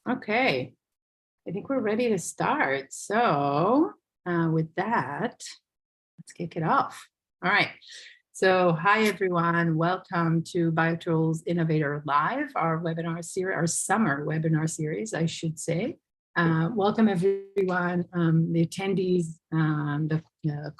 Okay, I think we're ready to start. So, with that, let's kick it off. All right. So, hi everyone. Welcome to BioTools Innovator Live, our webinar series, our summer webinar series, I should say. Welcome everyone, the attendees, the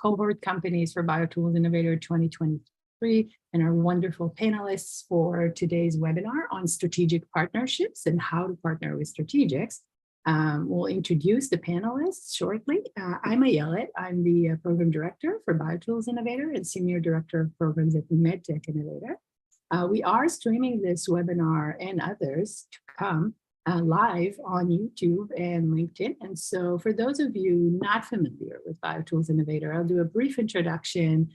cohort companies for BioTools Innovator 2023, and our wonderful panelists for today's webinar on strategic partnerships and how to partner with strategics. We'll introduce the panelists shortly. I'm Ayelet. I'm the Program Director for BioTools Innovator and Senior Director of Programs at MedTech Innovator. We are streaming this webinar and others to come live on YouTube and LinkedIn. And so for those of you not familiar with BioTools Innovator, I'll do a brief introduction.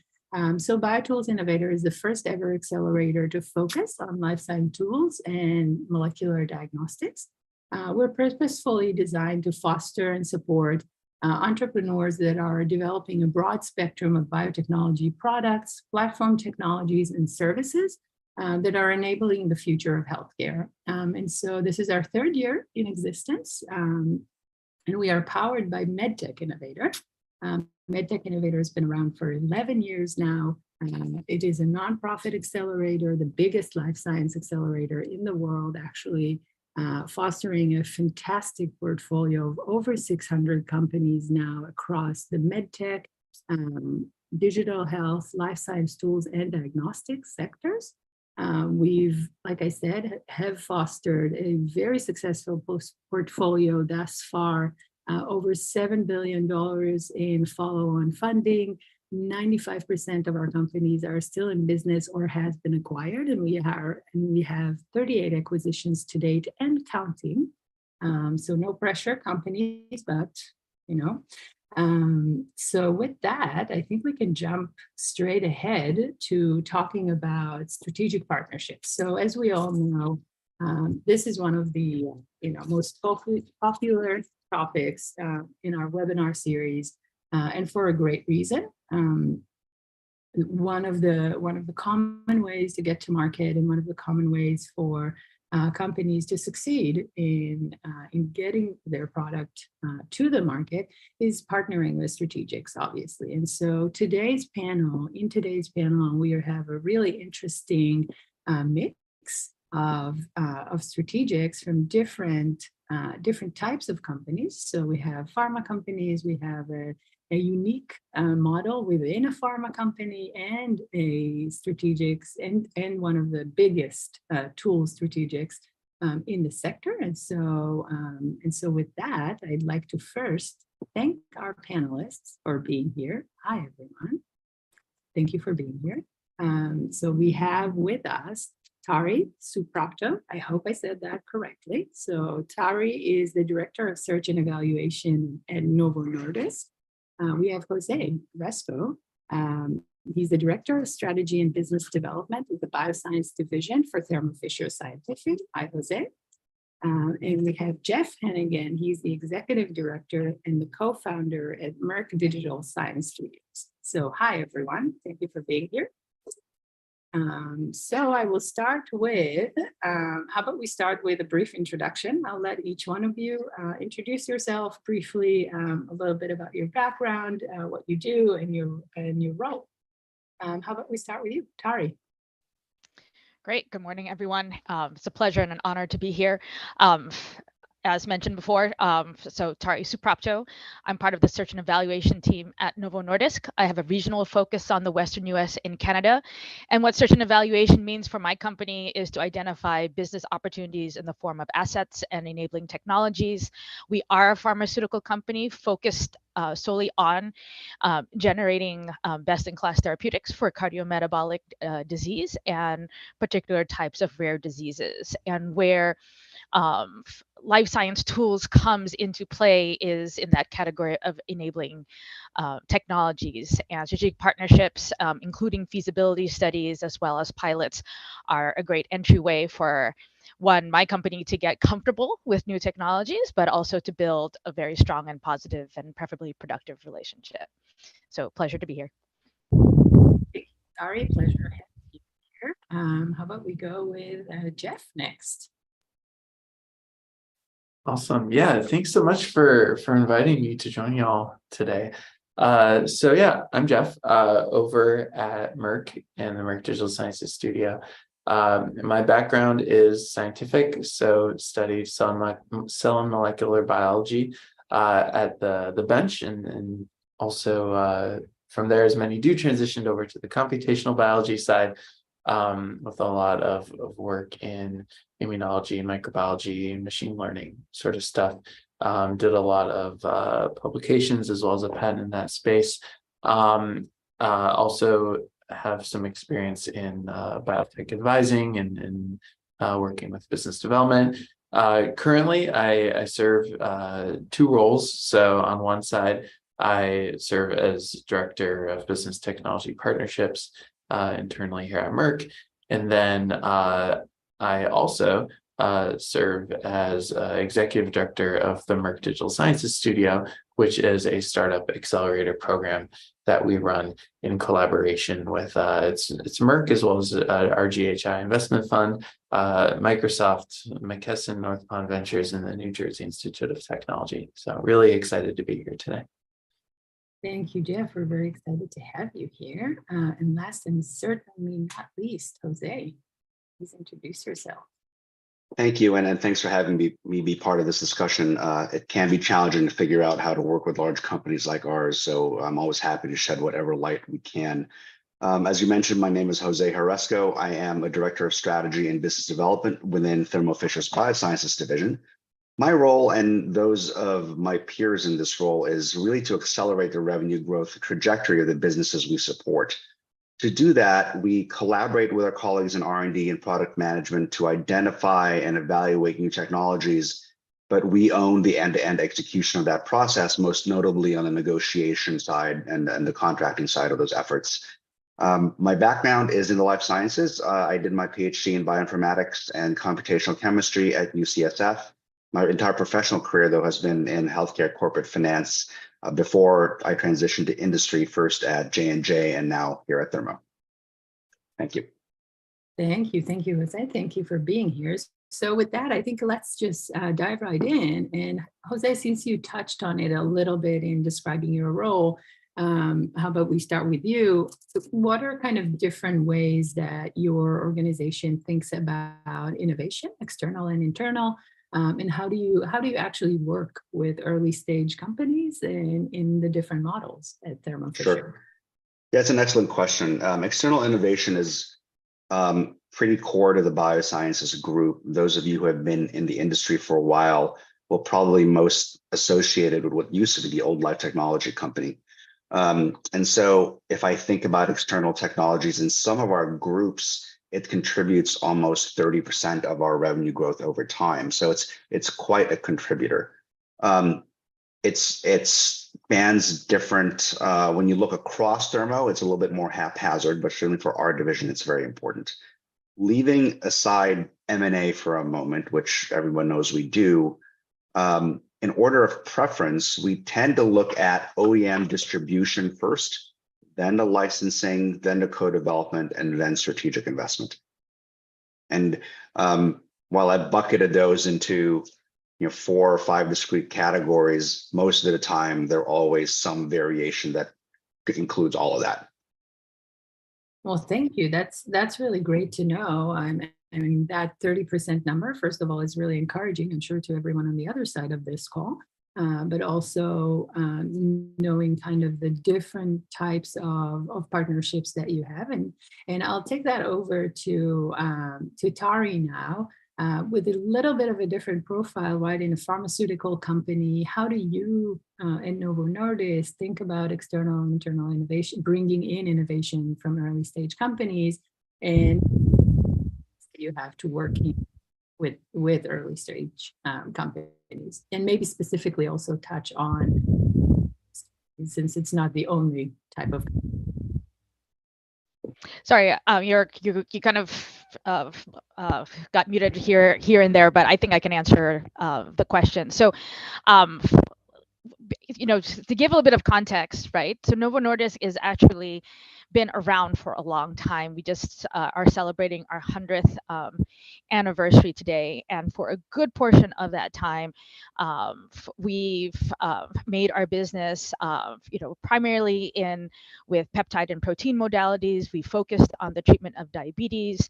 So BioTools Innovator is the first ever accelerator to focus on life science tools and molecular diagnostics. We're purposefully designed to foster and support entrepreneurs that are developing a broad spectrum of biotechnology products, platform technologies, and services that are enabling the future of healthcare. And so this is our third year in existence, and we are powered by MedTech Innovator. MedTech Innovator has been around for 11 years now. It is a nonprofit accelerator, the biggest life science accelerator in the world, actually. Fostering a fantastic portfolio of over 600 companies now across the medtech, digital health, life science tools, and diagnostics sectors. We've, like I said, have fostered a very successful portfolio thus far, over $7 billion in follow-on funding. 95% of our companies are still in business or has been acquired, and we have 38 acquisitions to date and counting. So no pressure companies, but you know. So with that, I think we can jump straight ahead to talking about strategic partnerships. So as we all know, this is one of the most popular topics in our webinar series, and for a great reason. One of the common ways to get to market and one of the common ways for companies to succeed in getting their product to the market is partnering with strategics, obviously. And so in today's panel, we have a really interesting mix of strategics from different types of companies. So we have pharma companies, we have a unique model within a pharma company and a strategics and one of the biggest tool strategics in the sector. And so with that, I'd like to first thank our panelists for being here. Hi, everyone. Thank you for being here. So we have with us Tari Suprapto. I hope I said that correctly. So Tari is the Director of Search and Evaluation at Novo Nordisk. We have Jose Resco. He's the Director of Strategy and Business Development of the Bioscience Division for Thermo Fisher Scientific. Hi, Jose. And we have Jeff Hennigan. He's the Executive Director and the co-founder at Merck Digital Science Studios. So hi, everyone. Thank you for being here. So I will start with, how about we start with a brief introduction? I'll let each one of you introduce yourself briefly, a little bit about your background, what you do, and your role. How about we start with you, Tari? Great. Good morning, everyone. It's a pleasure and an honor to be here. As mentioned before, so Tari Suprapto, I'm part of the search and evaluation team at Novo Nordisk. I have a regional focus on the Western US and Canada. And what search and evaluation means for my company is to identify business opportunities in the form of assets and enabling technologies. We are a pharmaceutical company focused solely on generating best-in-class therapeutics for cardiometabolic disease and particular types of rare diseases. And where life science tools comes into play is in that category of enabling technologies, and strategic partnerships, including feasibility studies as well as pilots, are a great entryway for my company to get comfortable with new technologies, but also to build a very strong and positive and preferably productive relationship. So pleasure to be here. Sorry, pleasure having you here. How about we go with Jeff next? Awesome. Yeah, thanks so much for inviting me to join y'all today. So yeah, I'm Jeff, over at Merck and the Merck Digital Sciences Studio. My background is scientific, so studied cell and molecular biology at the bench, and also from there, as many do, transitioned over to the computational biology side, with a lot of work in immunology and microbiology and machine learning sort of stuff. Did a lot of publications as well as a patent in that space. Also have some experience in biotech advising and working with business development. Currently, I serve two roles. So on one side, I serve as Director of Business Technology Partnerships internally here at Merck. And then I also serve as Executive Director of the Merck Digital Sciences Studio, which is a startup accelerator program that we run in collaboration with it's Merck, as well as our GHI Investment Fund, Microsoft, McKesson, North Pond Ventures, and the New Jersey Institute of Technology. So really excited to be here today. Thank you, Jeff. We're very excited to have you here. And last and certainly not least, Jose, please introduce yourself. Thank you, and thanks for having me be part of this discussion. It can be challenging to figure out how to work with large companies like ours, so I'm always happy to shed whatever light we can. As you mentioned, my name is Jose Haresco. I am a Director of Strategy and Business Development within Thermo Fisher's Biosciences Division. My role and those of my peers in this role is really to accelerate the revenue growth trajectory of the businesses we support. To do that, we collaborate with our colleagues in R&D and product management to identify and evaluate new technologies, but we own the end-to-end execution of that process, most notably on the negotiation side and the contracting side of those efforts. My background is in the life sciences. I did my PhD in bioinformatics and computational chemistry at UCSF. My entire professional career, though, has been in healthcare corporate finance before I transitioned to industry, first at J&J and now here at Thermo. Thank you. Thank you, Jose. Thank you for being here. So with that, I think let's just dive right in. And Jose, since you touched on it a little bit in describing your role, how about we start with you? What are kind of different ways that your organization thinks about innovation, external and internal? And how do you actually work with early stage companies in the different models at Thermo Fisher? Sure. That's an excellent question. External innovation is pretty core to the biosciences group. Those of you who have been in the industry for a while will probably most associated with what used to be the old life technology company. And so if I think about external technologies in some of our groups, it contributes almost 30% of our revenue growth over time. So it's quite a contributor. It spans different, when you look across Thermo, it's a little bit more haphazard, but certainly for our division, it's very important. Leaving aside M&A for a moment, which everyone knows we do, in order of preference, we tend to look at OEM distribution first, then the licensing, then the co-development, and then strategic investment. And while I bucketed those into 4 or 5 discrete categories, most of the time there always some variation that includes all of that. Well, thank you. That's really great to know. I mean, that 30% number, first of all, is really encouraging, I'm sure, to everyone on the other side of this call. But also knowing kind of the different types of partnerships that you have. And I'll take that over to Tari now with a little bit of a different profile, right? In a pharmaceutical company, how do you at Novo Nordisk think about external and internal innovation, bringing in innovation from early stage companies, and you have to work with early stage companies, and maybe specifically also touch on, since it's not the only type of. Sorry, you kind of got muted here and there, but I think I can answer the question. So, to give a little bit of context, right? So Novo Nordisk is actually been around for a long time. We just are celebrating our 100th anniversary today, and for a good portion of that time, we've made our business, primarily with peptide and protein modalities. We focused on the treatment of diabetes.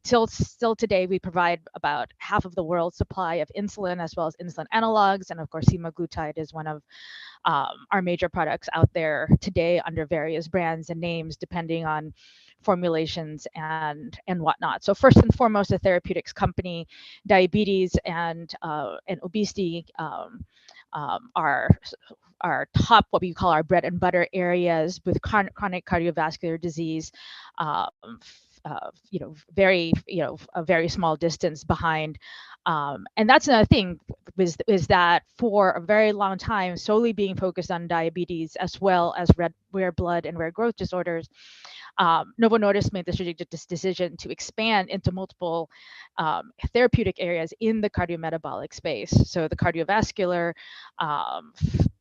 Still today, we provide about half of the world's supply of insulin as well as insulin analogs, and of course, semaglutide is one of our major products out there today under various brands and names, depending on formulations and whatnot. So first and foremost, a therapeutics company. Diabetes and obesity are our top, what we call our bread and butter areas, with chronic cardiovascular disease, a very small distance behind. And that's another thing, is that for a very long time, solely being focused on diabetes as well as rare blood and rare growth disorders, Novo Nordisk made the strategic decision to expand into multiple therapeutic areas in the cardiometabolic space. So the cardiovascular,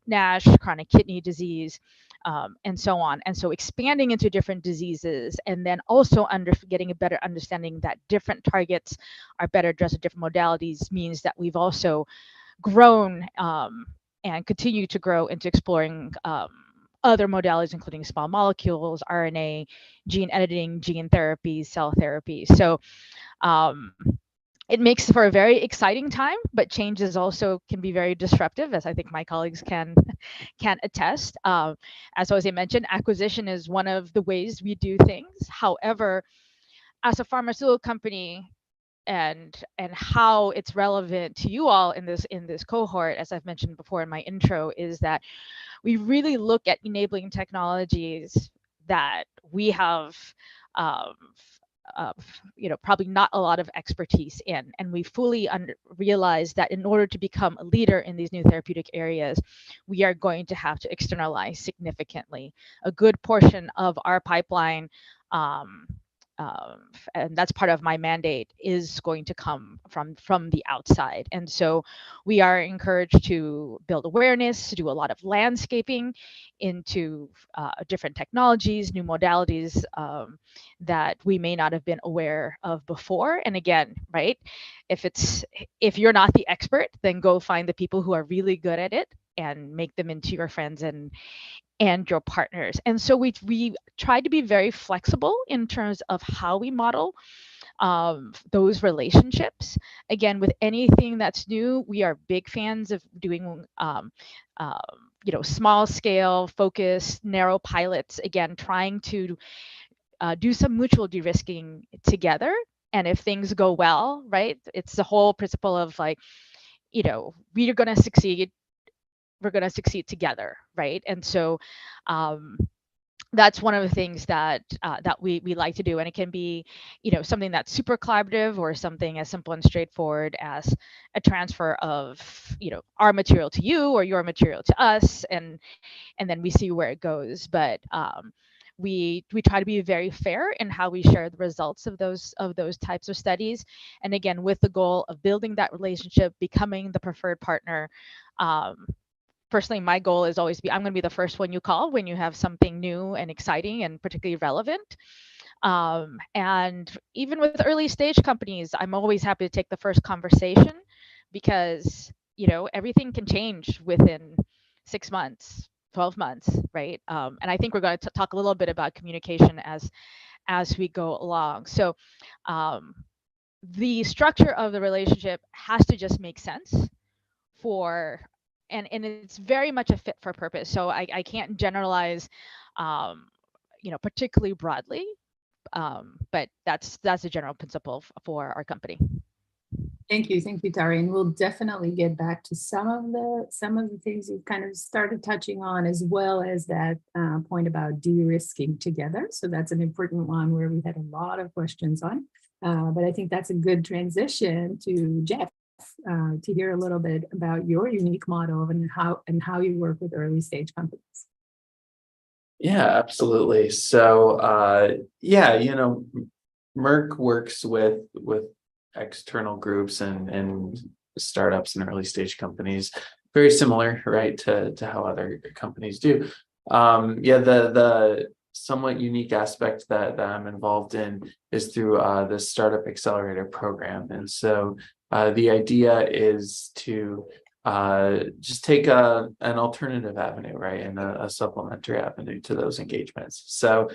NASH, chronic kidney disease, and so on. And so expanding into different diseases, and then also getting a better understanding that different targets are better addressed with different modalities, means that we've also grown and continue to grow into exploring other modalities, including small molecules, RNA, gene editing, gene therapy, cell therapy. So it makes for a very exciting time, but changes also can be very disruptive, as I think my colleagues can attest. As Jose mentioned, acquisition is one of the ways we do things. However, as a pharmaceutical company, and how it's relevant to you all in this cohort, as I've mentioned before in my intro, is that we really look at enabling technologies that we have probably not a lot of expertise in, and we fully realize that in order to become a leader in these new therapeutic areas, we are going to have to externalize significantly. A good portion of our pipeline, and that's part of my mandate, is going to come from the outside. And so we are encouraged to build awareness, to do a lot of landscaping into different technologies, new modalities that we may not have been aware of before. And again, right, if you're not the expert, then go find the people who are really good at it and make them into your friends and your partners. And so we try to be very flexible in terms of how we model those relationships. Again, with anything that's new, we are big fans of doing small scale, focused, narrow pilots. Again, trying to do some mutual de-risking together. And if things go well, right, it's the whole principle of like, we are going to succeed. We're going to succeed together, right? And so that's one of the things that we like to do, and it can be something that's super collaborative, or something as simple and straightforward as a transfer of our material to you or your material to us, and then we see where it goes. But we try to be very fair in how we share the results of those types of studies, and again, with the goal of building that relationship, becoming the preferred partner. Personally, my goal is always I'm going to be the first one you call when you have something new and exciting and particularly relevant. And even with early stage companies, I'm always happy to take the first conversation, because everything can change within 6 months, 12 months, right? And I think we're going to talk a little bit about communication as we go along. So the structure of the relationship has to just make sense for. And it's very much a fit for purpose. So I can't generalize, particularly broadly, but that's a general principle for our company. Thank you, Tari. And we'll definitely get back to some of the things you've kind of started touching on, as well as that point about de-risking together. So that's an important one where we had a lot of questions on. But I think that's a good transition to Jeff. To hear a little bit about your unique model and how you work with early stage companies. Yeah, absolutely. So Merck works with external groups and startups and early stage companies, very similar, right, to how other companies do. Yeah, the somewhat unique aspect that I'm involved in is through the Startup Accelerator program. And so the idea is to just take an alternative avenue, right, and a supplementary avenue to those engagements. So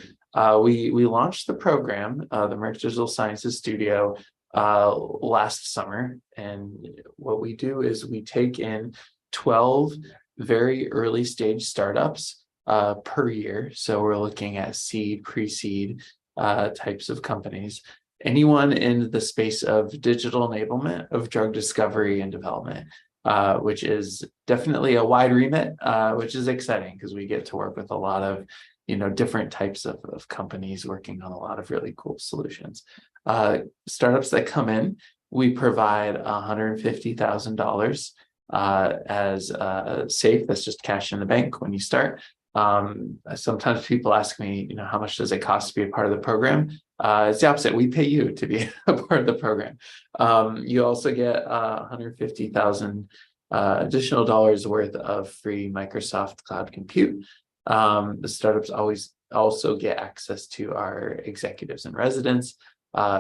we launched the program, the Merck Digital Sciences Studio, last summer. And what we do is we take in 12 very early stage startups per year. So we're looking at seed, pre-seed types of companies. Anyone in the space of digital enablement of drug discovery and development, which is definitely a wide remit, which is exciting because we get to work with a lot of, different types of companies working on a lot of really cool solutions. Startups that come in, we provide $150,000 as safe. That's just cash in the bank when you start. Sometimes people ask me, how much does it cost to be a part of the program? It's the opposite. We pay you to be a part of the program. You also get $150,000 additional dollars worth of free Microsoft Cloud Compute. The startups always also get access to our executives and residents,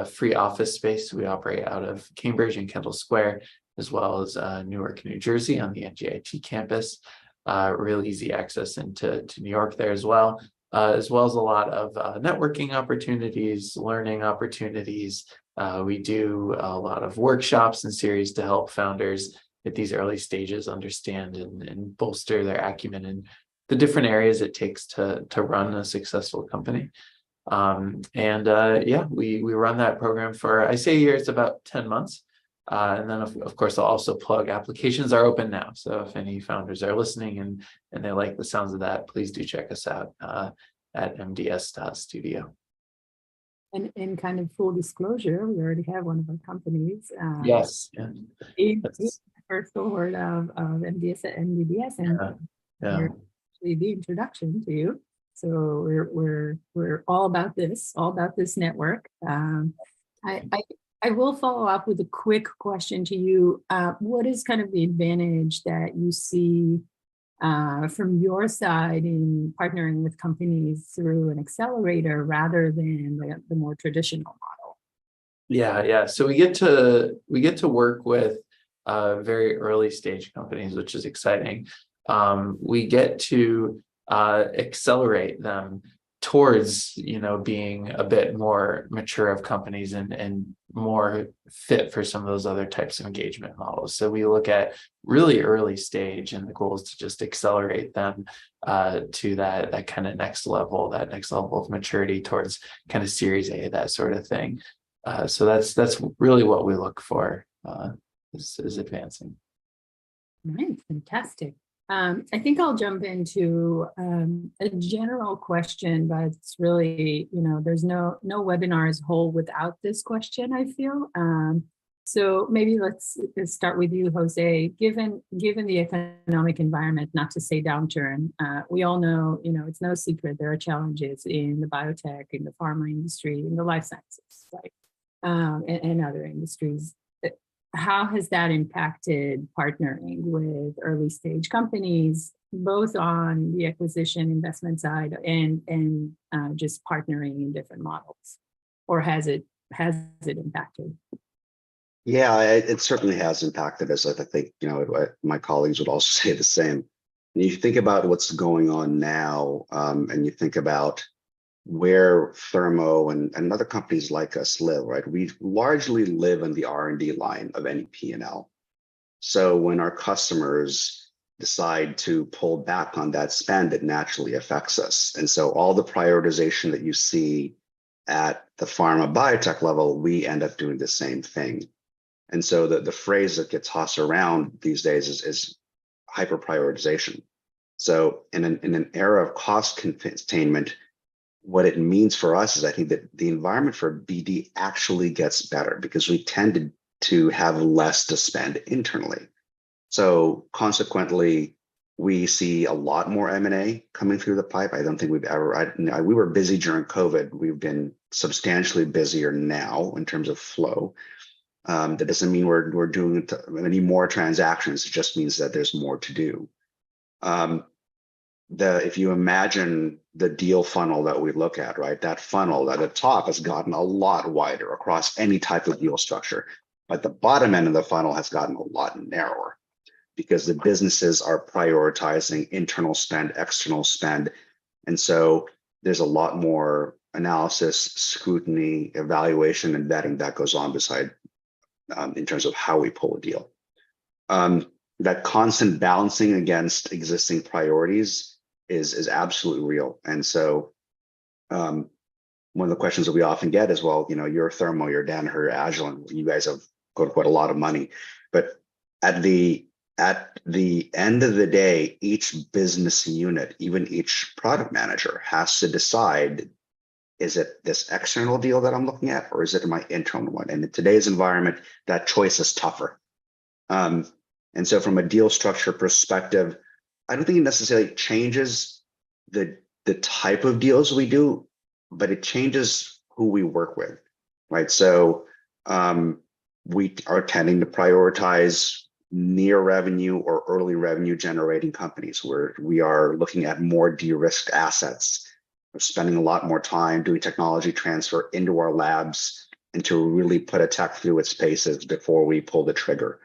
free office space. We operate out of Cambridge and Kendall Square, as well as Newark, New Jersey on the NGIT campus. Real easy access into New York there as well as a lot of networking opportunities, learning opportunities. We do a lot of workshops and series to help founders at these early stages understand and bolster their acumen in the different areas it takes to run a successful company. Yeah, we run that program for, I say a year, it's about 10 months. And then of course, I'll also plug applications are open now. So if any founders are listening and they like the sounds of that, please do check us out at mds.studio. And in kind of full disclosure, we already have one of our companies. Yes. Yeah. The first cohort of MDS at MDBS, and we're actually the introduction to you. So we're all about this network. I will follow up with a quick question to you. What is kind of the advantage that you see from your side in partnering with companies through an accelerator rather than the more traditional model? Yeah. So we get to work with very early stage companies, which is exciting. We get to accelerate them towards being a bit more mature of companies and more fit for some of those other types of engagement models. So we look at really early stage, and the goal is to just accelerate them to that kind of next level of maturity towards kind of Series A, that sort of thing. So that's really what we look for is advancing. Right, fantastic. I think I'll jump into a general question, but it's really, there's no webinar as a whole without this question, I feel. So maybe let's start with you, Jose. Given the economic environment, not to say downturn, we all know, it's no secret there are challenges in the biotech, in the pharma industry, in the life sciences, right? And other industries. How has that impacted partnering with early stage companies, both on the acquisition investment side and just partnering in different models? Or has it impacted? Yeah, it certainly has impacted us. I think, my colleagues would also say the same. And you think about what's going on now, and you think about where Thermo and other companies like us live, right? We largely live in the R&D line of any P&L. So when our customers decide to pull back on that spend, it naturally affects us. And so all the prioritization that you see at the pharma biotech level, we end up doing the same thing. And so the phrase that gets tossed around these days is hyper prioritization. So in an era of cost containment, what it means for us is I think that the environment for BD actually gets better because we tended to have less to spend internally. So consequently, we see a lot more M&A coming through the pipe. I don't think we've ever, we were busy during COVID. We've been substantially busier now in terms of flow. That doesn't mean we're doing any more transactions. It just means that there's more to do. if you imagine the deal funnel that we look at, right, that funnel at the top has gotten a lot wider across any type of deal structure, but the bottom end of the funnel has gotten a lot narrower because the businesses are prioritizing internal spend, external spend. And so there's a lot more analysis, scrutiny, evaluation, and vetting that goes on beside in terms of how we pull a deal. That constant balancing against existing priorities is absolutely real. And so one of the questions that we often get is, well, you're Thermo, you're Danaher, you're Agilent, you guys have quote unquote a lot of money. But at the end of the day, each business unit, even each product manager has to decide, is it this external deal that I'm looking at, or is it my internal one? And in today's environment, that choice is tougher. And so from a deal structure perspective, I don't think it necessarily changes the type of deals we do, but it changes who we work with, right? So we are tending to prioritize near revenue or early revenue generating companies where we are looking at more de-risked assets. We're spending a lot more time doing technology transfer into our labs and to really put a tech through its paces before we pull the trigger.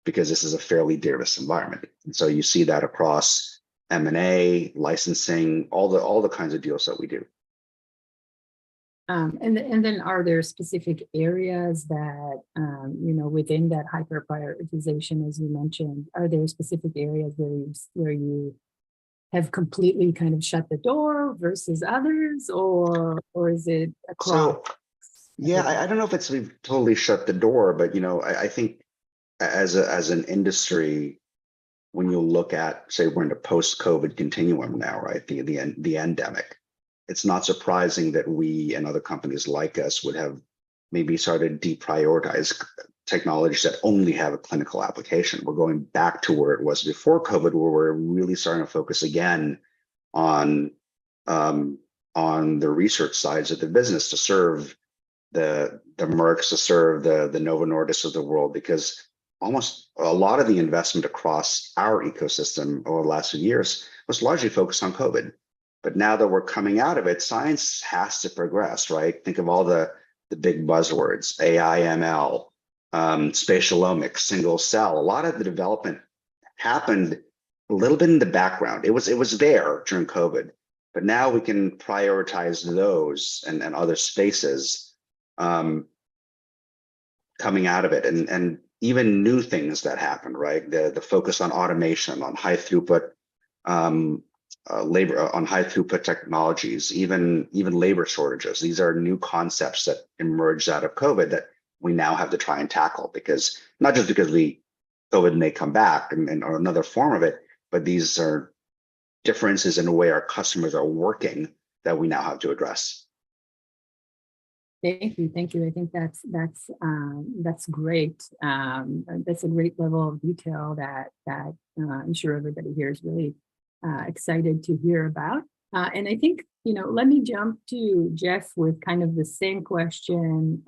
Because this is a fairly de-risked environment. And so you see that across M&A, licensing, all the kinds of deals that we do. And then are there specific areas that, within that hyper prioritization, as you mentioned, are there specific areas where you have completely kind of shut the door versus others, or is it across? So, yeah, I don't know if it's we've totally shut the door, but I think as an industry, when you look at, say, we're in a post-COVID continuum now, right? The endemic. It's not surprising that we and other companies like us would have maybe started to deprioritize technologies that only have a clinical application. We're going back to where it was before COVID, where we're really starting to focus again on the research sides of the business to serve the Mercks, to serve the Novo Nordisk of the world, because almost a lot of the investment across our ecosystem over the last few years was largely focused on COVID. But now that we're coming out of it, science has to progress, right? Think of all the big buzzwords, AI, ML, spatialomics, single cell. A lot of the development happened a little bit in the background. It was there during COVID, but now we can prioritize those and other spaces coming out of it, and even new things that happened, right? The focus on automation, on high throughput labor, on high throughput technologies, even labor shortages. These are new concepts that emerged out of COVID that we now have to try and tackle, because not just because COVID may come back and or another form of it, but these are differences in the way our customers are working that we now have to address. Thank you. I think that's great. That's a great level of detail that I'm sure everybody here is really excited to hear about. And I think, let me jump to Jeff with kind of the same question.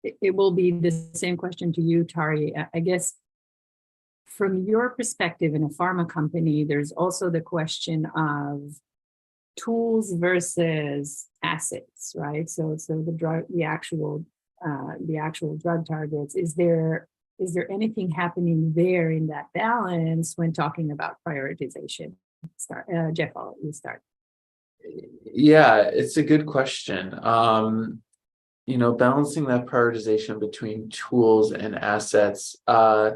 It will be the same question to you, Tari. I guess from your perspective in a pharma company, there's also the question of tools versus assets, right? So the actual drug targets. Is there anything happening there in that balance when talking about prioritization? Jeff, I'll let you start. Yeah, it's a good question. Balancing that prioritization between tools and assets, I'd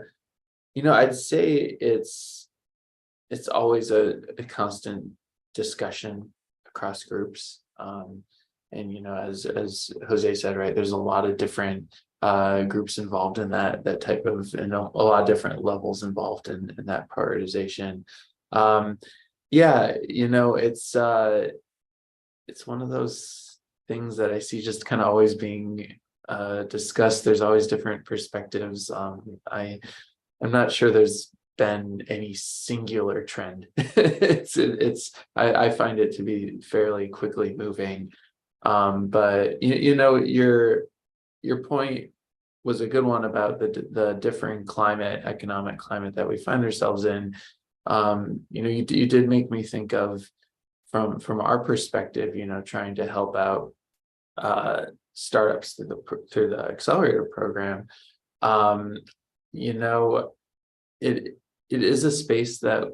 say it's always a constant discussion across groups. And as Jose said, right, there's a lot of different groups involved in that type of, and a lot of different levels involved in that prioritization. It's one of those things that I see just kind of always being discussed. There's always different perspectives. I'm not sure there's been any singular trend. I find it to be fairly quickly moving. But your point was a good one about the differing economic climate that we find ourselves in. You did make me think of from our perspective, trying to help out startups through the accelerator program. You know, it is a space that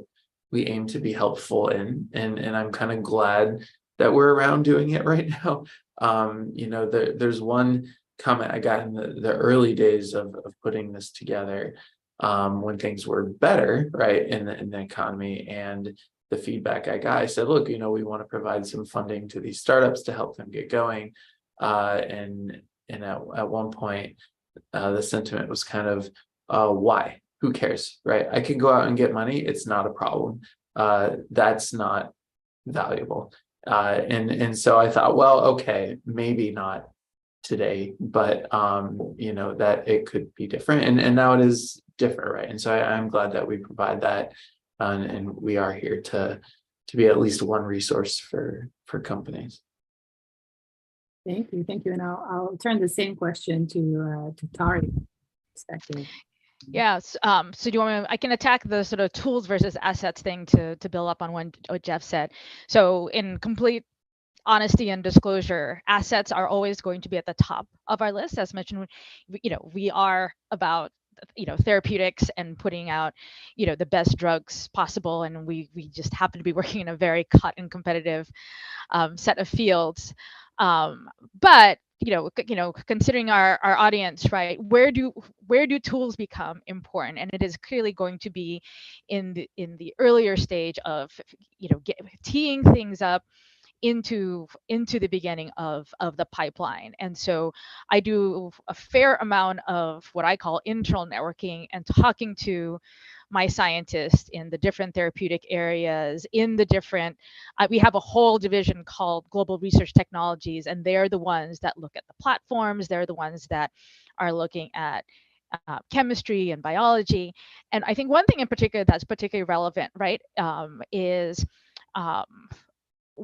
we aim to be helpful in, and I'm kind of glad that we're around doing it right now. There's one comment I got in the early days of putting this together, when things were better, right, in the economy, and the feedback I got, I said, look, we want to provide some funding to these startups to help them get going. And at one point, the sentiment was kind of, why? Who cares, right? I can go out and get money. It's not a problem. That's not valuable. And so I thought, well, okay, maybe not today, but that it could be different, and now it is different, right? And so I'm glad that we provide that, and we are here to be at least one resource for companies. Thank you, and I'll turn the same question to Tari. Perspective. Yes. So do you want me? I can attack the sort of tools versus assets thing to build up on what Jeff said. So in complete honesty and disclosure, assets are always going to be at the top of our list. As mentioned, we are about therapeutics and putting out the best drugs possible, and we just happen to be working in a very cut and competitive set of fields. But considering our audience, right, where do tools become important? And it is clearly going to be in the earlier stage of teeing things up into the beginning of the pipeline. And so I do a fair amount of what I call internal networking and talking to my scientists in the different therapeutic areas, in the different, we have a whole division called Global Research Technologies, and they're the ones that look at the platforms. They're the ones that are looking at chemistry and biology. And I think one thing in particular that's particularly relevant, right, is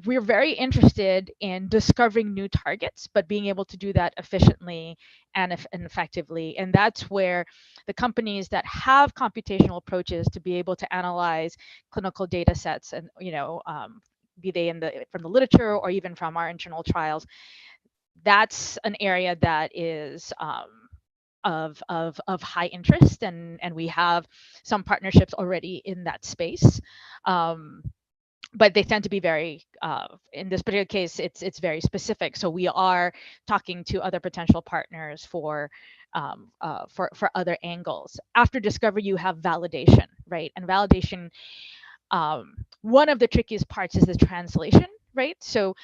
we're very interested in discovering new targets, but being able to do that efficiently and effectively. And that's where the companies that have computational approaches to be able to analyze clinical data sets, and be they from the literature or even from our internal trials, that's an area that is of high interest, and we have some partnerships already in that space. But they tend to be very, in this particular case, it's very specific. So we are talking to other potential partners for other angles. After discovery, you have validation, right? And validation, one of the trickiest parts is the translation, right? So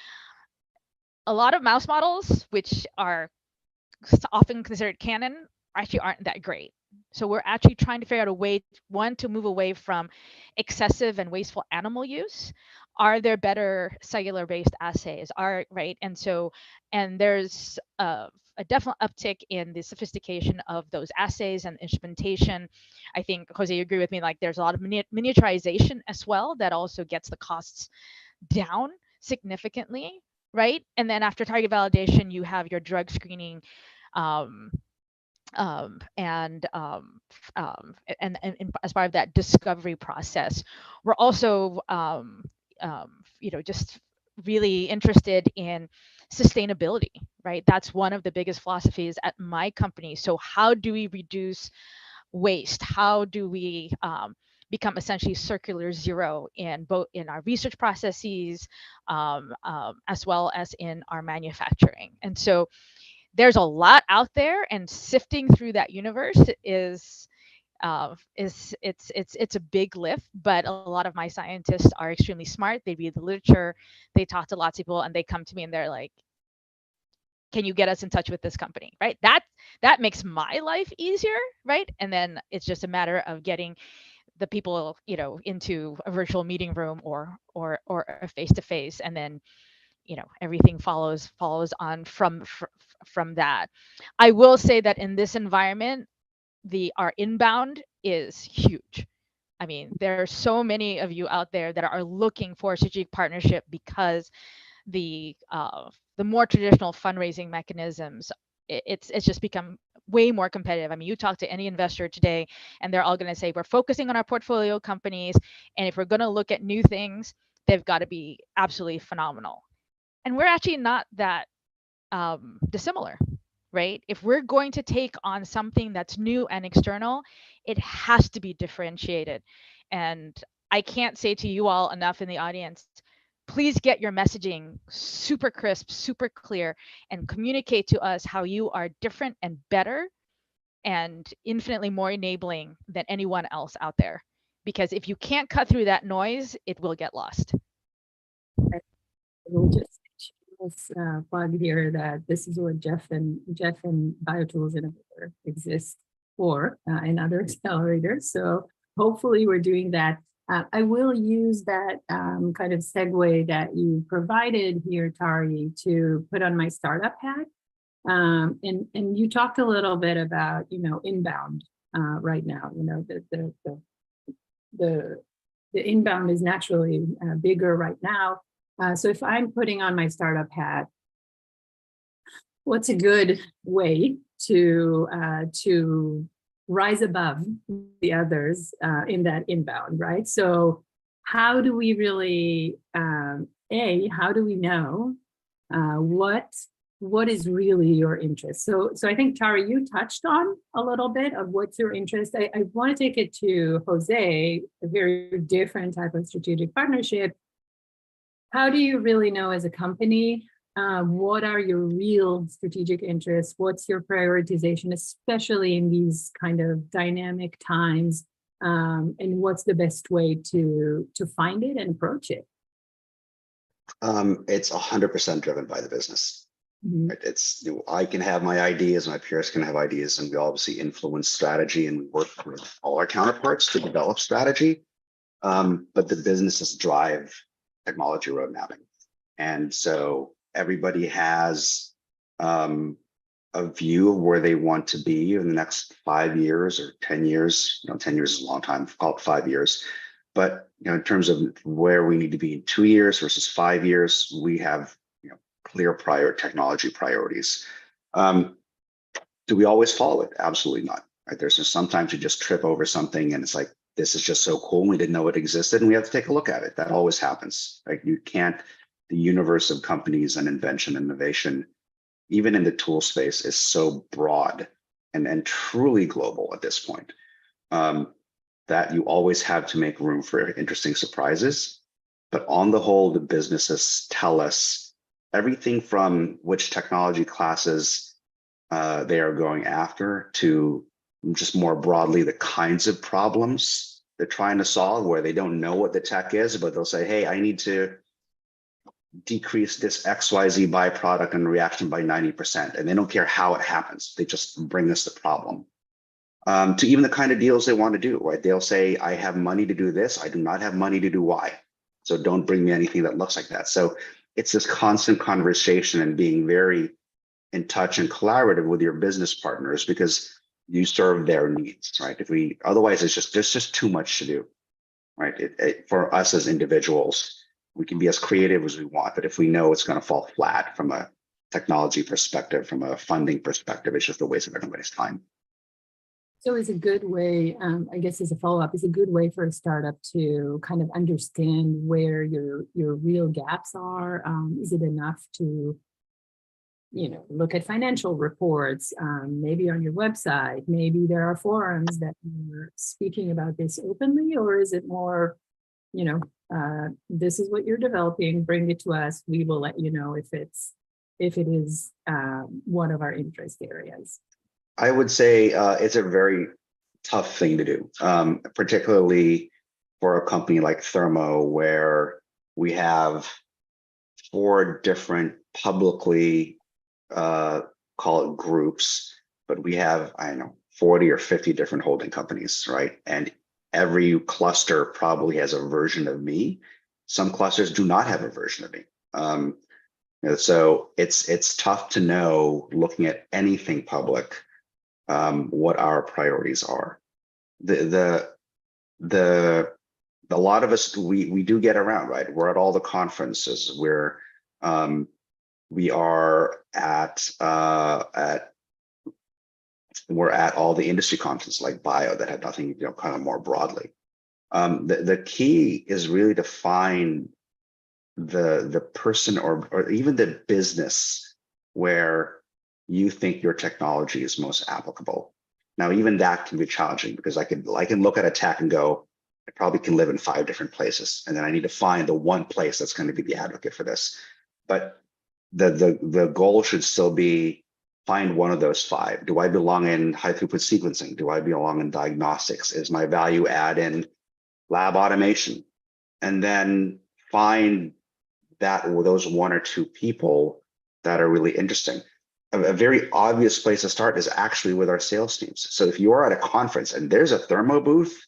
a lot of mouse models, which are often considered canon, actually aren't that great. So we're actually trying to figure out a way, one, to move away from excessive and wasteful animal use. Are there better cellular-based assays? Right? And there's a definite uptick in the sophistication of those assays and instrumentation. I think, Jose, you agree with me, like there's a lot of miniaturization as well that also gets the costs down significantly, right? And then after target validation, you have your drug screening, and as part of that discovery process, we're also just really interested in sustainability, right? That's one of the biggest philosophies at my company. So how do we reduce waste? How do we become essentially circular zero in our research processes, as well as in our manufacturing? And so there's a lot out there, and sifting through that universe is it's a big lift. But a lot of my scientists are extremely smart. They read the literature, they talk to lots of people, and they come to me and they're like, can you get us in touch with this company, right? That makes my life easier, right? And then it's just a matter of getting the people into a virtual meeting room or a face-to-face, and then everything follows on from that. I will say that in this environment, our inbound is huge. I mean, there are so many of you out there that are looking for a strategic partnership because the more traditional fundraising mechanisms, it's just become way more competitive. I mean, you talk to any investor today and they're all going to say, we're focusing on our portfolio companies. And if we're going to look at new things, they've got to be absolutely phenomenal. And we're actually not that dissimilar, right? If we're going to take on something that's new and external, it has to be differentiated. And I can't say to you all enough in the audience, please get your messaging super crisp, super clear, and communicate to us how you are different and better and infinitely more enabling than anyone else out there. Because if you can't cut through that noise, it will get lost. We'll just plug here that this is what Jeff and BioTools Innovator exists for in other accelerators. So hopefully we're doing that. I will use that kind of segue that you provided here, Tari, to put on my startup hat. And you talked a little bit about, inbound right now. The inbound is naturally bigger right now. So if I'm putting on my startup hat, what's a good way to rise above the others in that inbound, right? So how do we really, how do we know what is really your interest? So I think, Tari, you touched on a little bit of what's your interest. I want to take it to Jose, a very different type of strategic partnership. How do you really know as a company, what are your real strategic interests? What's your prioritization, especially in these kind of dynamic times? And what's the best way to find it and approach it? It's 100% driven by the business. Mm-hmm. It's, I can have my ideas, my peers can have ideas, and we obviously influence strategy and we work with all our counterparts to develop strategy. But the businesses drive technology road mapping. And so everybody has a view of where they want to be in the next 5 years or 10 years. 10 years is a long time, call it 5 years. But in terms of where we need to be in 2 years versus 5 years, we have clear technology priorities. Do we always follow it? Absolutely not. Right? There's just sometimes you just trip over something and it's like, this is just so cool. We didn't know it existed and we have to take a look at it. That always happens. Right? You can't, the universe of companies and invention and innovation, even in the tool space, is so broad and truly global at this point, that you always have to make room for interesting surprises. But on the whole, the businesses tell us everything from which technology classes they are going after to just more broadly the kinds of problems they're trying to solve, where they don't know what the tech is, but they'll say, hey, I need to decrease this XYZ byproduct and reaction by 90%. And they don't care how it happens. They just bring us the problem. To even the kind of deals they want to do, right? They'll say, I have money to do this. I do not have money to do Y. So don't bring me anything that looks like that. So it's this constant conversation and being very in touch and collaborative with your business partners, because you serve their needs, right? Otherwise there's just too much to do, right? For us as individuals, we can be as creative as we want, but if we know it's going to fall flat from a technology perspective, from a funding perspective, it's just a waste of everybody's time. So is a good way, I guess as a follow-up, is a good way for a startup to kind of understand where your real gaps are. Is it enough to, look at financial reports, maybe on your website, maybe there are forums that are speaking about this openly, or is it more, this is what you're developing, bring it to us, we will let you know if it is one of our interest areas? I would say it's a very tough thing to do, particularly for a company like Thermo, where we have 4 different publicly, call it groups, but we have, 40 or 50 different holding companies, right? And every cluster probably has a version of me. Some clusters do not have a version of me. So it's tough to know, looking at anything public, what our priorities are. A lot of us, we do get around, right? We're at all the conferences. We are at were at all the industry conferences like bio that had nothing, kind of more broadly. The key is really to find the person or even the business where you think your technology is most applicable. Now, even that can be challenging because I can look at a tech and go, I probably can live in 5 different places, and then I need to find the one place that's going to be the advocate for this. But the goal should still be find one of those 5. Do I belong in high throughput sequencing? Do I belong in diagnostics? Is my value add in lab automation? And then find those 1 or 2 people that are really interesting. A very obvious place to start is actually with our sales teams. So if you are at a conference and there's a thermo booth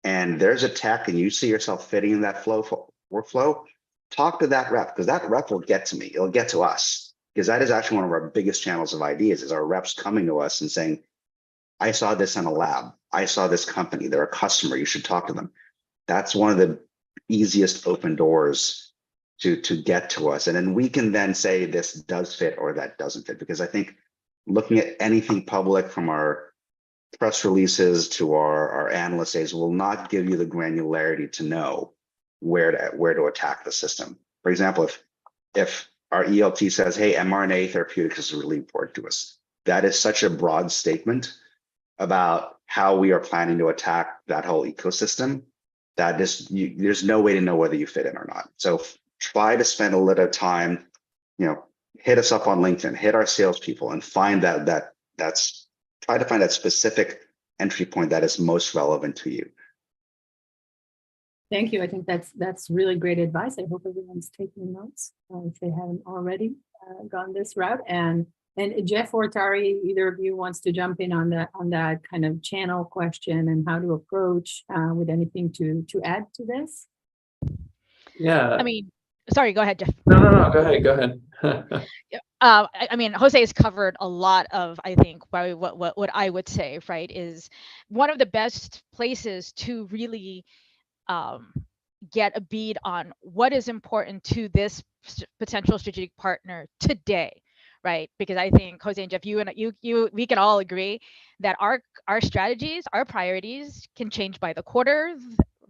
and there's a tech and you see yourself fitting in that workflow, talk to that rep, because that rep will get to me. It'll get to us, because that is actually one of our biggest channels of ideas, is our reps coming to us and saying, I saw this in a lab. I saw this company. They're a customer. You should talk to them. That's one of the easiest open doors to get to us. And then we can then say this does fit or that doesn't fit. Because I think looking at anything public, from our press releases to our analyst days, will not give you the granularity to know where to attack the system. For example, if our ELT says, hey, mRNA therapeutics is really important to us, that is such a broad statement about how we are planning to attack that whole ecosystem that there's no way to know whether you fit in or not. So try to spend a little time, hit us up on LinkedIn, hit our salespeople, and find try to find that specific entry point that is most relevant to you. Thank you. I think that's really great advice. I hope everyone's taking notes if they haven't already gone this route. And Jeff or Tari, either of you wants to jump in on that kind of channel question and how to approach with anything to add to this? Yeah. I mean, sorry, go ahead, Jeff. No, go ahead. I mean, Jose has covered a lot of, I think, what I would say, right, is one of the best places to really get a bead on what is important to this potential strategic partner today, right? Because I think Jose and Jeff, we can all agree that our strategies, our priorities can change by the quarter,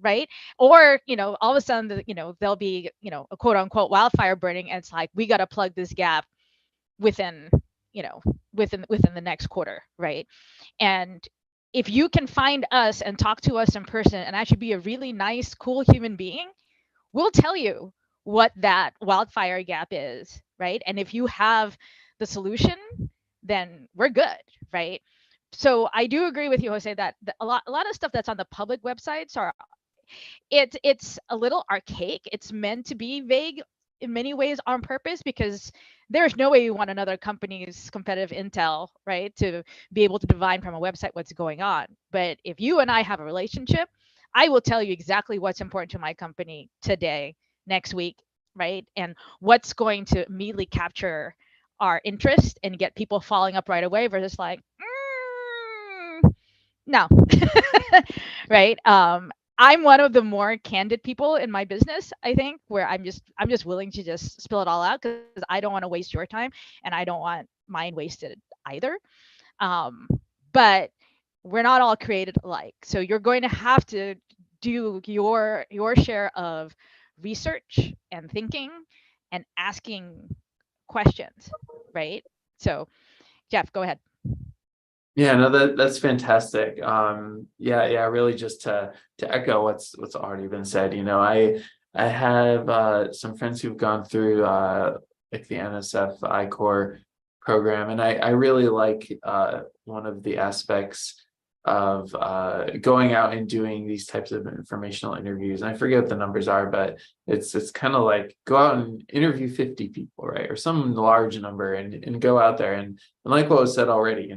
right? Or, all of a sudden, there'll be, a quote unquote wildfire burning, and it's like, we got to plug this gap within the next quarter, right? And if you can find us and talk to us in person and actually be a really nice, cool human being, we'll tell you what that wildfire gap is, right? And if you have the solution, then we're good, right? So I do agree with you, Jose, that a lot of stuff that's on the public websites it's a little archaic. It's meant to be vague in many ways on purpose, because there's no way you want another company's competitive intel, right, to be able to divine from a website what's going on. But if you and I have a relationship, I will tell you exactly what's important to my company today, next week, right? And what's going to immediately capture our interest and get people following up right away versus like, no, right? I'm one of the more candid people in my business, I think, where I'm just willing to just spill it all out, because I don't want to waste your time and I don't want mine wasted either. But we're not all created alike. So you're going to have to do your share of research and thinking and asking questions, right? So Jeff, go ahead. Yeah, no, that's fantastic. Yeah, really just to echo what's already been said. I have some friends who've gone through like the NSF I-Corps program, and I really like one of the aspects of going out and doing these types of informational interviews. And I forget what the numbers are, but it's kind of like go out and interview 50 people, right, or some large number, and go out there and like what was said already,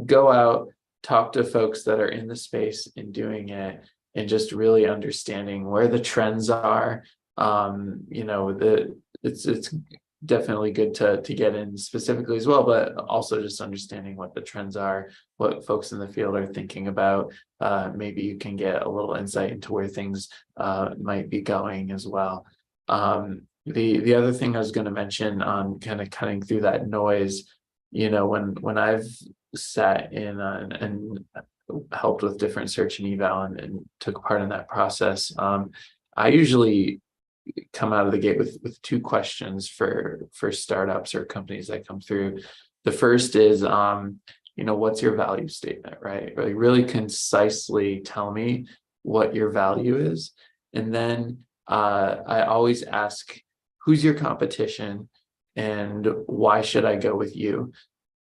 go out, talk to folks that are in the space and doing it, and just really understanding where the trends are. It's definitely good to get in specifically as well, but also just understanding what the trends are, what folks in the field are thinking about. Maybe you can get a little insight into where things might be going as well. The other thing I was going to mention on kind of cutting through that noise, when I've sat in and helped with different search and eval and took part in that process. I usually come out of the gate with two questions for startups or companies that come through. The first is, what's your value statement, right? Really concisely tell me what your value is. And then I always ask, who's your competition and why should I go with you?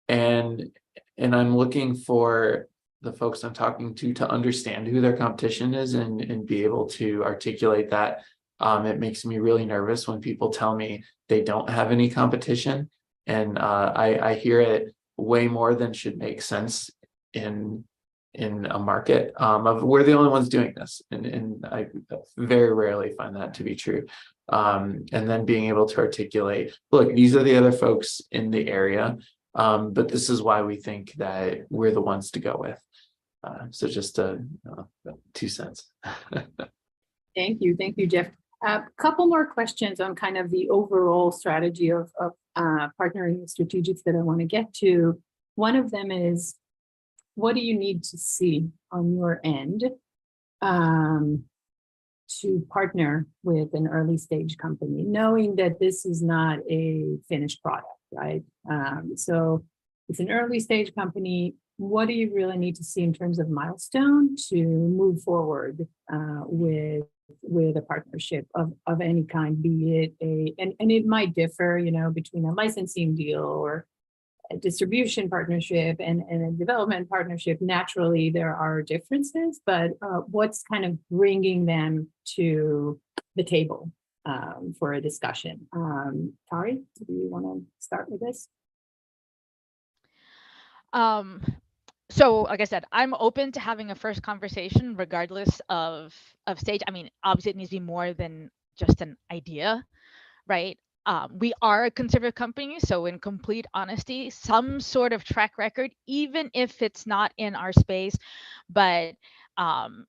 And I'm looking for the folks I'm talking to understand who their competition is and be able to articulate that. It makes me really nervous when people tell me they don't have any competition. And I hear it way more than should make sense in a market of we're the only ones doing this. And I very rarely find that to be true. And then being able to articulate, look, these are the other folks in the area. But this is why we think that we're the ones to go with. So just 2 cents. Thank you, Jeff. A couple more questions on kind of the overall strategy of partnering with strategics that I want to get to. One of them is, what do you need to see on your end to partner with an early stage company, knowing that this is not a finished product, right? So it's an early stage company. What do you really need to see in terms of milestone to move forward with a partnership of any kind, be it and it might differ, between a licensing deal or a distribution partnership and a development partnership. Naturally, there are differences, but what's kind of bringing them to the table for a discussion? Tari, do you want to start with this? So like I said, I'm open to having a first conversation regardless of stage. I mean, obviously it needs to be more than just an idea, right? We are a conservative company, so in complete honesty, some sort of track record, even if it's not in our space, but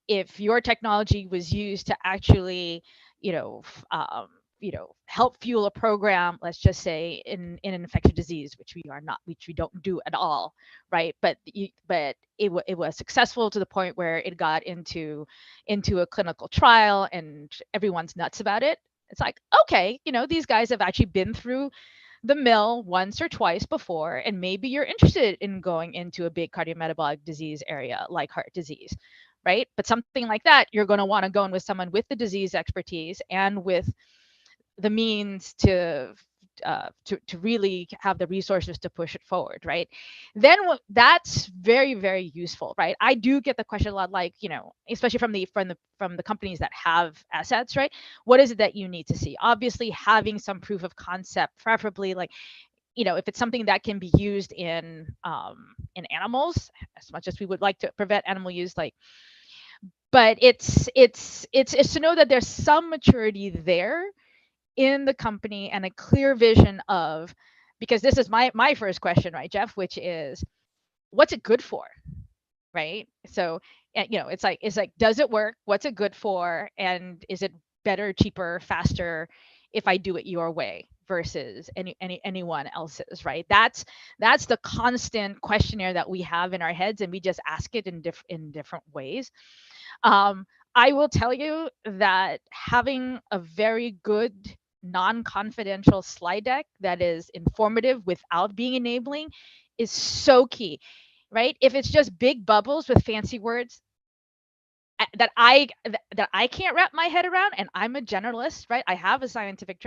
if your technology was used to actually, help fuel a program, let's just say in an infectious disease, which we don't do at all, right? But it was successful to the point where it got into a clinical trial and everyone's nuts about it. It's like, okay, these guys have actually been through the mill once or twice before, and maybe you're interested in going into a big cardiometabolic disease area like heart disease, right? But something like that, you're going to want to go in with someone with the disease expertise and with the means to really have the resources to push it forward, right? Then that's very, very useful, right? I do get the question a lot, like, especially from the companies that have assets, right? What is it that you need to see? Obviously, having some proof of concept, preferably like, if it's something that can be used in animals, as much as we would like to prevent animal use, like, but it's to know that there's some maturity there in the company and a clear vision of, because this is my first question, right, Jeff, which is, what's it good for, right? So it's like, does it work? What's it good for? And is it better, cheaper, faster if I do it your way versus anyone else's, right? That's the constant questionnaire that we have in our heads, and we just ask it in different ways. I will tell you that having a very good non-confidential slide deck that is informative without being enabling is so key, right? If it's just big bubbles with fancy words that I can't wrap my head around, and I'm a generalist, right? I have a scientific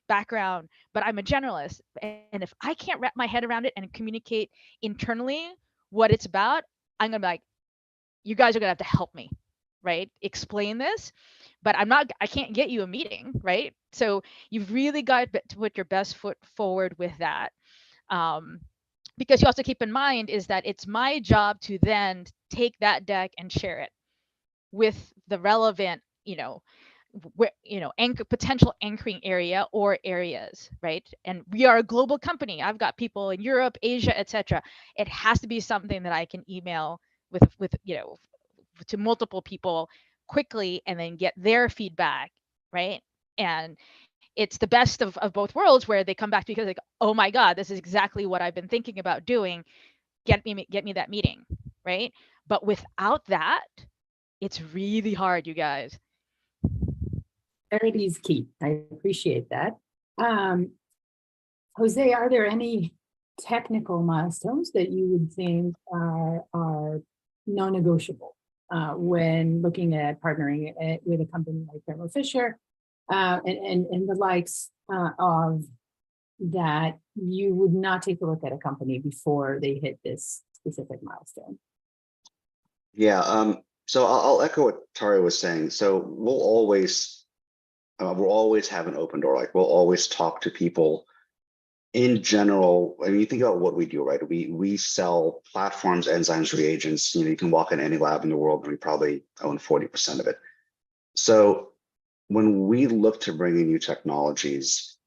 background, but I'm a generalist, and if I can't wrap my head around it and communicate internally what it's about, I'm gonna be like, you guys are gonna have to help me, right? Explain this, but I can't get you a meeting, right? So you've really got to put your best foot forward with that. Because you also keep in mind is that it's my job to then take that deck and share it with the relevant, potential anchoring area or areas, right? And we are a global company. I've got people in Europe, Asia, etc. It has to be something that I can email with to multiple people quickly and then get their feedback, right? And it's the best of both worlds, where they come back to you because like, oh my God, this is exactly what I've been thinking about doing. get me that meeting, right? But without that, it's really hard, you guys. Clarity is key. I appreciate that. Jose, are there any technical milestones that you would think are non-negotiable when looking at partnering with a company like Thermo Fisher and the likes of that you would not take a look at a company before they hit this specific milestone? Yeah, so I'll echo what Tari was saying. So we'll always have an open door. Like we'll always talk to people. In general, I mean, you think about what we do, right? We sell platforms, enzymes, reagents. You know, you can walk in any lab in the world and we probably own 40% of it. So when we look to bring in new technologies,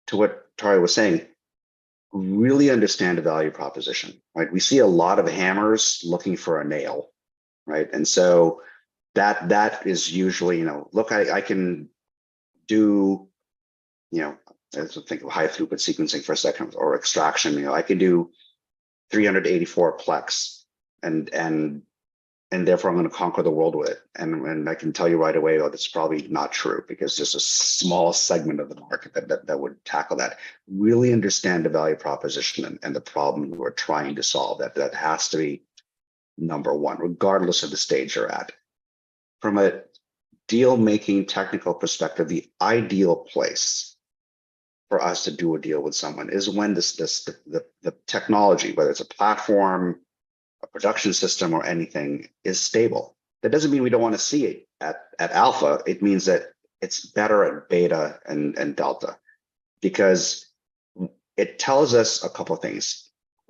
to what Tari was saying, really understand the value proposition, right? We see a lot of hammers looking for a nail, right? And so that is usually, you know, look, I can do, you know, let's think of high throughput sequencing for a second, or extraction. You know, I can do 384 plex, and therefore I'm going to conquer the world with it. And I can tell you right away, oh, that's probably not true, because there's a small segment of the market that would tackle that. Really understand the value proposition and the problem we're trying to solve. That has to be number one, regardless of the stage you're at. From a deal-making technical perspective, the ideal place for us to do a deal with someone is when the technology, whether it's a platform, a production system, or anything, is stable. That doesn't mean we don't want to see it at alpha. It means that it's better at beta and delta, because it tells us a couple of things.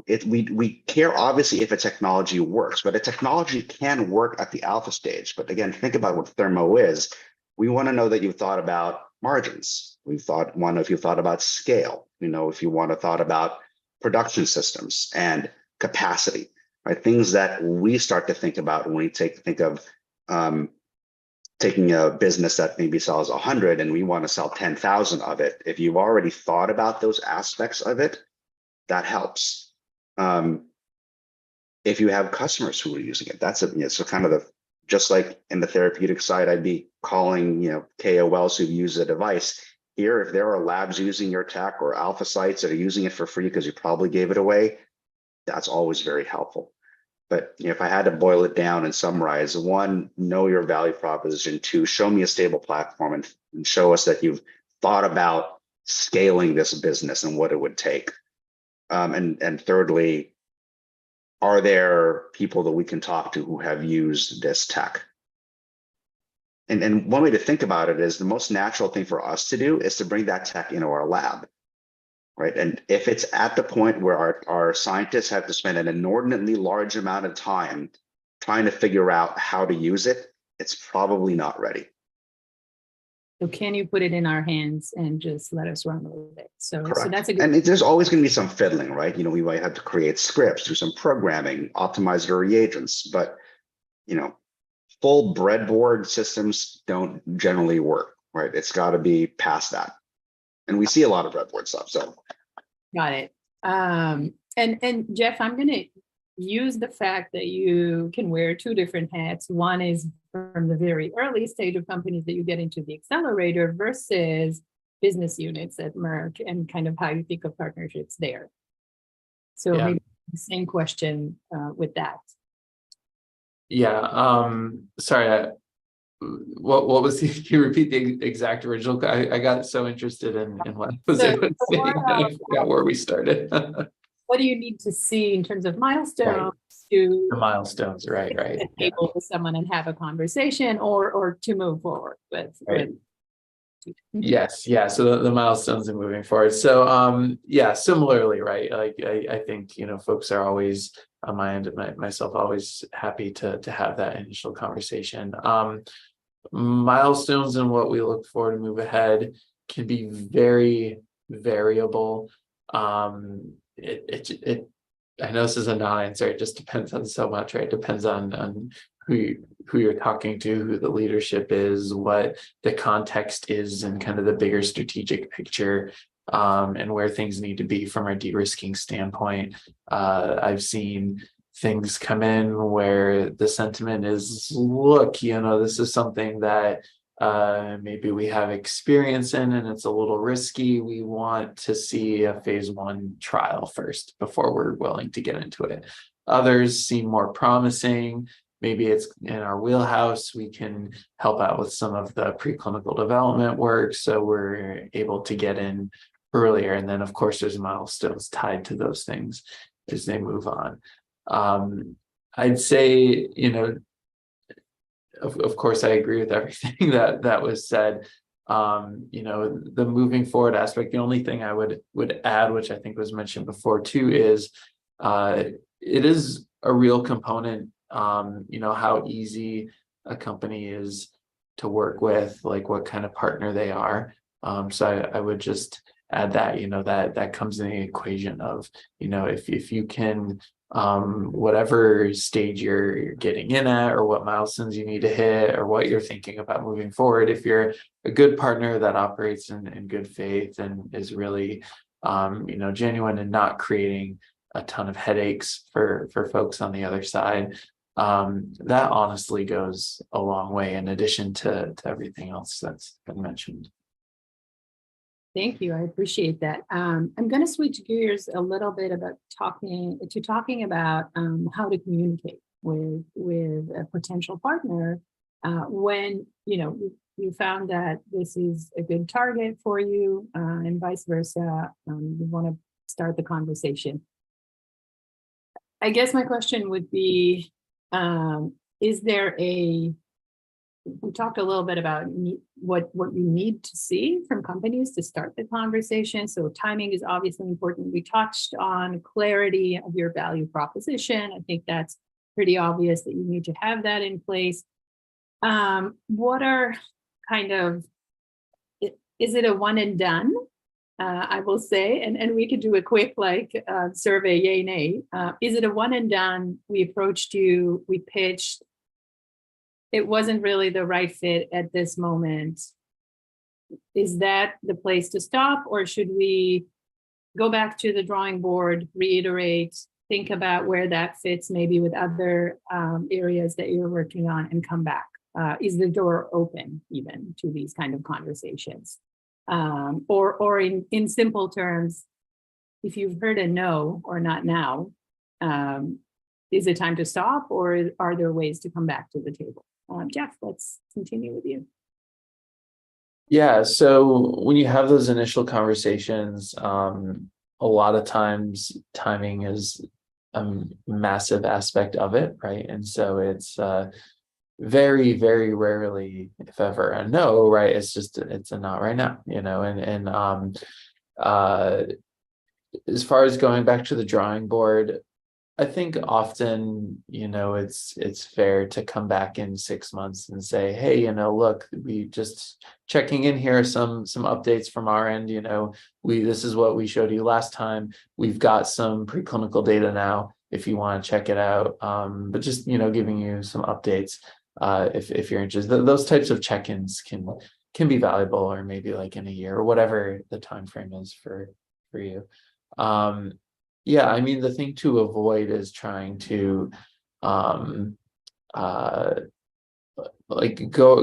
We care obviously if a technology works, but a technology can work at the alpha stage. But again, think about what Thermo is. We want to know that you've thought about margins. If you thought about scale, you know, if you want to thought about production systems and capacity, right? Things that we start to think about when we think of taking a business that maybe sells 100 and we want to sell 10,000 of it. If you've already thought about those aspects of it, that helps. If you have customers who are using it, that's so kind of just like in the therapeutic side, I'd be calling, you know, KOLs who've used the device. Here, if there are labs using your tech or alpha sites that are using it for free because you probably gave it away, that's always very helpful. But you know, if I had to boil it down and summarize, one, know your value proposition. Two, show me a stable platform and show us that you've thought about scaling this business and what it would take. And thirdly, are there people that we can talk to who have used this tech? And one way to think about it is the most natural thing for us to do is to bring that tech into our lab, right? And if it's at the point where our scientists have to spend an inordinately large amount of time trying to figure out how to use it, it's probably not ready. So can you put it in our hands and just let us run with it? So that's a good. And there's always going to be some fiddling, right? You know, we might have to create scripts, do some programming, optimize the reagents, but you know, full breadboard systems don't generally work, right? It's got to be past that. And we see a lot of breadboard stuff. So Got it. And Jeff, I'm going to use the fact that you can wear two different hats. One is from the very early stage of companies that you get into the accelerator versus business units at Merck, and kind of how you think of partnerships there. So maybe the same question with that. Yeah. Sorry. What was can you repeat the exact original? I got so interested in what I was able to say. I forgot where we started. What do you need to see in terms of milestones The milestones, right. Able with someone and have a conversation or to move forward with. Yes. Yeah. So the milestones and moving forward. So yeah, similarly, right. Like I think, you know, folks are always on my end, myself always happy to have that initial conversation. Milestones and what we look for to move ahead can be very variable. I know this is a non-answer. It just depends on so much, right? It depends on who you're talking to, who the leadership is, what the context is, and kind of the bigger strategic picture. and where things need to be from a de-risking standpoint. I've seen things come in where the sentiment is, look, this is something that maybe we have experience in and it's a little risky. We want to see a phase 1 trial first before we're willing to get into it. Others seem more promising. Maybe it's in our wheelhouse. We can help out with some of the preclinical development work, so we're able to get in earlier. And then, of course, there's milestones tied to those things as they move on. I'd say, of course, I agree with everything that was said. The moving forward aspect, the only thing I would add, which I think was mentioned before too, is it is a real component, how easy a company is to work with, like what kind of partner they are. So I would just add that, that comes in the equation of, if you can, whatever stage you're getting in at, or what milestones you need to hit, or what you're thinking about moving forward, if you're a good partner that operates in good faith and is really, genuine and not creating a ton of headaches for folks on the other side, that honestly goes a long way in addition to everything else that's been mentioned. Thank you. I appreciate that. I'm going to switch gears a little bit about talking about how to communicate with a potential partner when you found that this is a good target for you, and vice versa. You want to start the conversation. I guess my question would be, we talked a little bit about what you need to see from companies to start the conversation. So timing is obviously important. We touched on clarity of your value proposition. I think that's pretty obvious that you need to have that in place. What are is it a one and done? I will say, and we could do a quick survey, yay, nay. Is it a one and done? We approached you, we pitched, it wasn't really the right fit at this moment. Is that the place to stop, or should we go back to the drawing board, reiterate, think about where that fits maybe with other areas that you're working on, and come back? Is the door open even to these kind of conversations? Or in simple terms, if you've heard a no or not now, is it time to stop, or are there ways to come back to the table? Jeff, let's continue with you. Yeah, so when you have those initial conversations, a lot of times timing is a massive aspect of it, right? And so it's very, very rarely, if ever, a no, right? It's a not right now, and as far as going back to the drawing board, I think often, it's fair to come back in 6 months and say, hey, look, we just checking in here, some updates from our end. This is what we showed you last time. We've got some preclinical data now, if you want to check it out. But just, giving you some updates if you're interested. Those types of check-ins can be valuable, or maybe like in a year or whatever the time frame is for you. Yeah, I mean, the thing to avoid is trying to go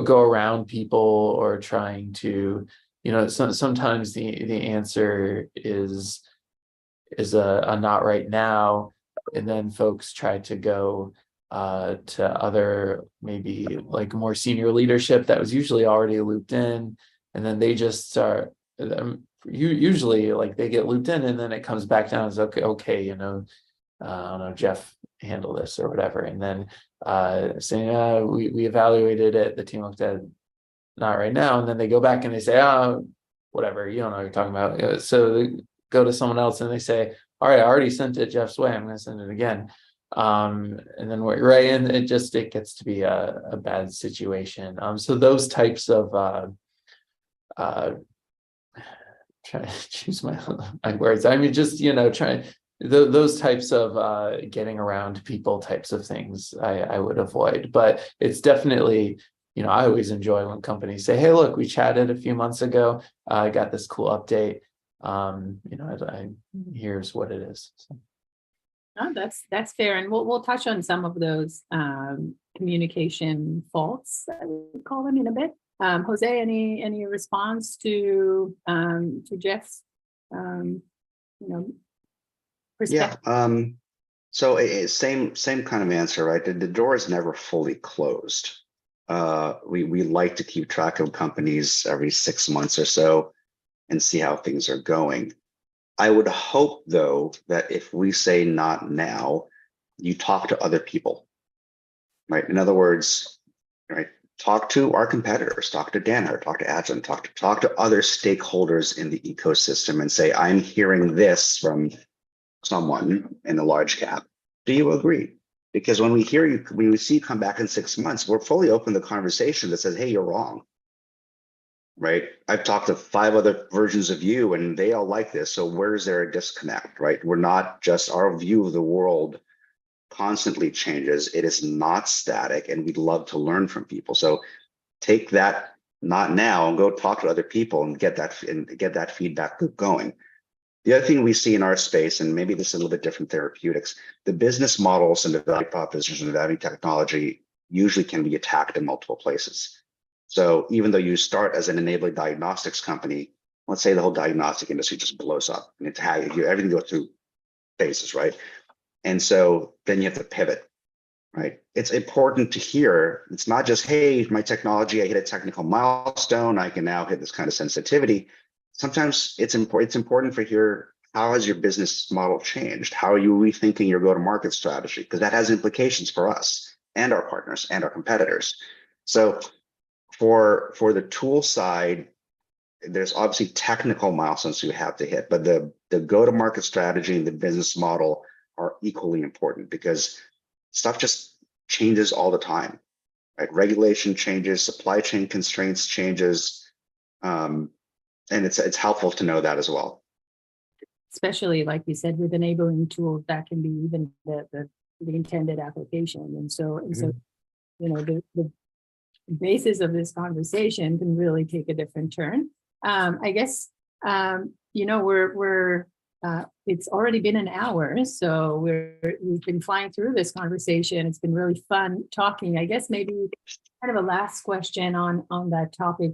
around people, or trying to, sometimes the answer is a not right now, and then folks try to go to other, maybe like more senior leadership that was usually already looped in, and then they just start usually like they get looped in, and then it comes back down as okay, I don't know, Jeff, handle this or whatever, and then saying we evaluated it, the team looked at it, not right now, and then they go back and they say, whatever, you don't know what you're talking about. So they go to someone else and they say, all right, I already sent it Jeff's way, I'm going to send it again. And then and it gets to be a bad situation. So those types of try to choose my words. I mean, just, those types of getting around people types of things I would avoid. But it's definitely, I always enjoy when companies say, hey, look, we chatted a few months ago. I got this cool update. here's what it is. So. Oh, that's fair, and we'll touch on some of those communication faults, I would call them, in a bit. Jose, any response to Jeff's perspective? Yeah. So same kind of answer, right? The door is never fully closed. We like to keep track of companies every 6 months or so and see how things are going. I would hope, though, that if we say not now, you talk to other people, right? In other words, right, talk to our competitors, talk to Danaher, talk to Agilent, talk to other stakeholders in the ecosystem and say, I'm hearing this from someone in the large cap. Do you agree? Because when we hear you, when we see you come back in 6 months, we're fully open to the conversation that says, hey, you're wrong. Right? I've talked to 5 other versions of you and they all like this. So where is there a disconnect, right? We're not just, our view of the world constantly changes. It is not static, and we'd love to learn from people. So take that not now and go talk to other people and get that feedback loop going. The other thing we see in our space, and maybe this is a little bit different therapeutics, the business models and the value propositions of having technology usually can be attacked in multiple places. So even though you start as an enabling diagnostics company, let's say the whole diagnostic industry just blows up and everything goes through phases, right? And so then you have to pivot, right? It's important to hear, it's not just, hey, my technology, I hit a technical milestone, I can now hit this kind of sensitivity. Sometimes it's important for hear, how has your business model changed? How are you rethinking your go-to-market strategy? Because that has implications for us and our partners and our competitors. So for the tool side, there's obviously technical milestones you have to hit, but the go-to-market strategy and the business model are equally important because stuff just changes all the time, right? Regulation changes, supply chain constraints changes, and it's helpful to know that as well. Especially, like you said, with enabling tools, that can be even the intended application, and so the basis of this conversation can really take a different turn. I guess we're it's already been an hour, so we've been flying through this conversation. It's been really fun talking. I guess maybe kind of a last question on that topic.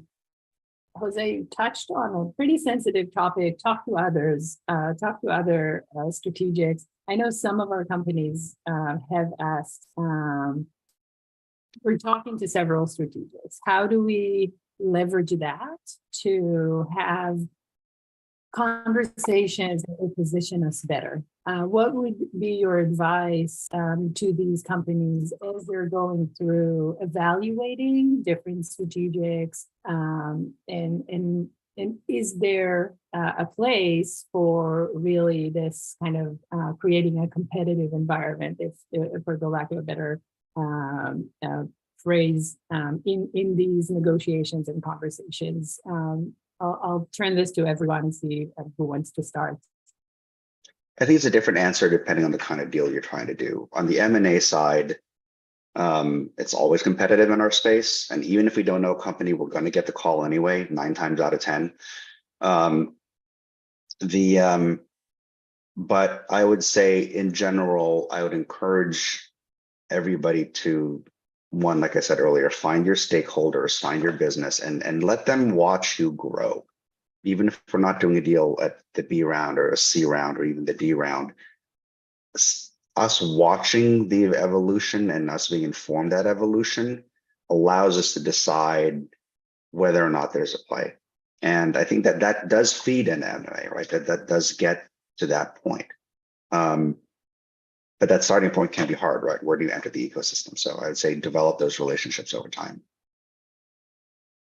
Jose, you touched on a pretty sensitive topic. Talk to others. Talk to other strategics. I know some of our companies have asked. We're talking to several strategics. How do we leverage that to have conversations that will position us better? What would be your advice to these companies as they're going through evaluating different strategics? And is there a place for really this kind of creating a competitive environment, if for the lack of a better phrase, in these negotiations and conversations? I'll turn this to everyone and see who wants to start. I think it's a different answer depending on the kind of deal you're trying to do. On the M&A side, it's always competitive in our space. And even if we don't know a company, we're going to get the call anyway, 9 times out of 10. But I would say in general, I would encourage everybody to, one, like I said earlier, find your stakeholders, find your business, and let them watch you grow. Even if we're not doing a deal at the B round or a C round or even the D round, us watching the evolution and us being informed that evolution allows us to decide whether or not there's a play. And I think that does feed in M&A, right? That does get to that point. But that starting point can be hard, right? Where do you enter the ecosystem? So I'd say develop those relationships over time.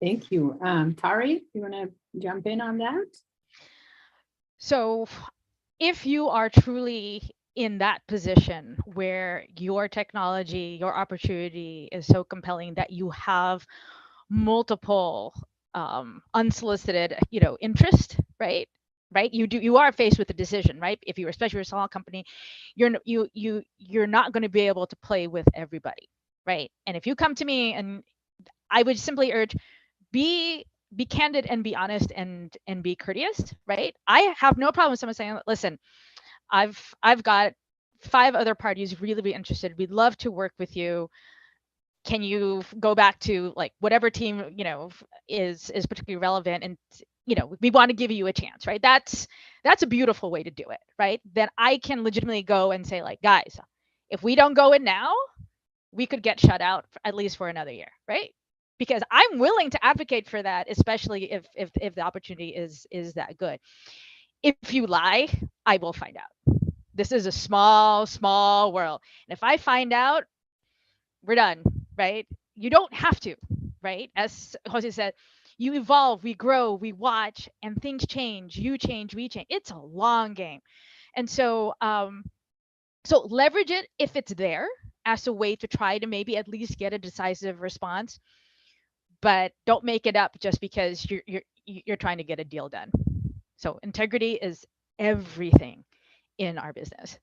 Thank you. Tari, you want to jump in on that? So if you are truly in that position where your technology, your opportunity is so compelling that you have multiple unsolicited, interest, right? You are faced with a decision, right? If you're, especially a small company, you're not going to be able to play with everybody, right? And if you come to me, and I would simply urge, be be candid and be honest and be courteous, right? I have no problem with someone saying, listen, I've got 5 other parties really be interested. We'd love to work with you. Can you go back to like whatever team, you know, is particularly relevant, and you know, we want to give you a chance, right? That's a beautiful way to do it, right? Then I can legitimately go and say like, guys, if we don't go in now, we could get shut out at least for another year, right? Because I'm willing to advocate for that, especially if the opportunity is that good. If you lie, I will find out. This is a small world. And if I find out, we're done, right? You don't have to, right? As Jose said, you evolve, we grow, we watch, and things change. You change, we change. It's a long game. And so so leverage it if it's there as a way to try to maybe at least get a decisive response, but don't make it up just because you're trying to get a deal done. So integrity is everything in our business.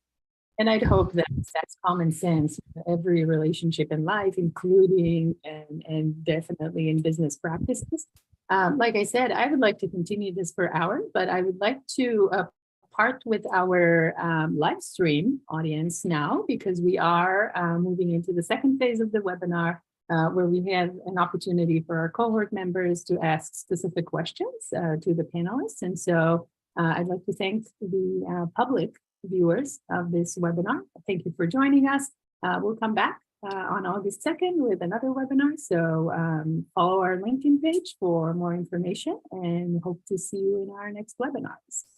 And I'd hope that that's common sense in every relationship in life, including and definitely in business practices. Like I said, I would like to continue this for hours, but I would like to part with our live stream audience now, because we are moving into the second phase of the webinar, where we have an opportunity for our cohort members to ask specific questions to the panelists. And so I'd like to thank the public viewers of this webinar. Thank you for joining us. We'll come back on August 2nd with another webinar. So follow our LinkedIn page for more information, and hope to see you in our next webinars.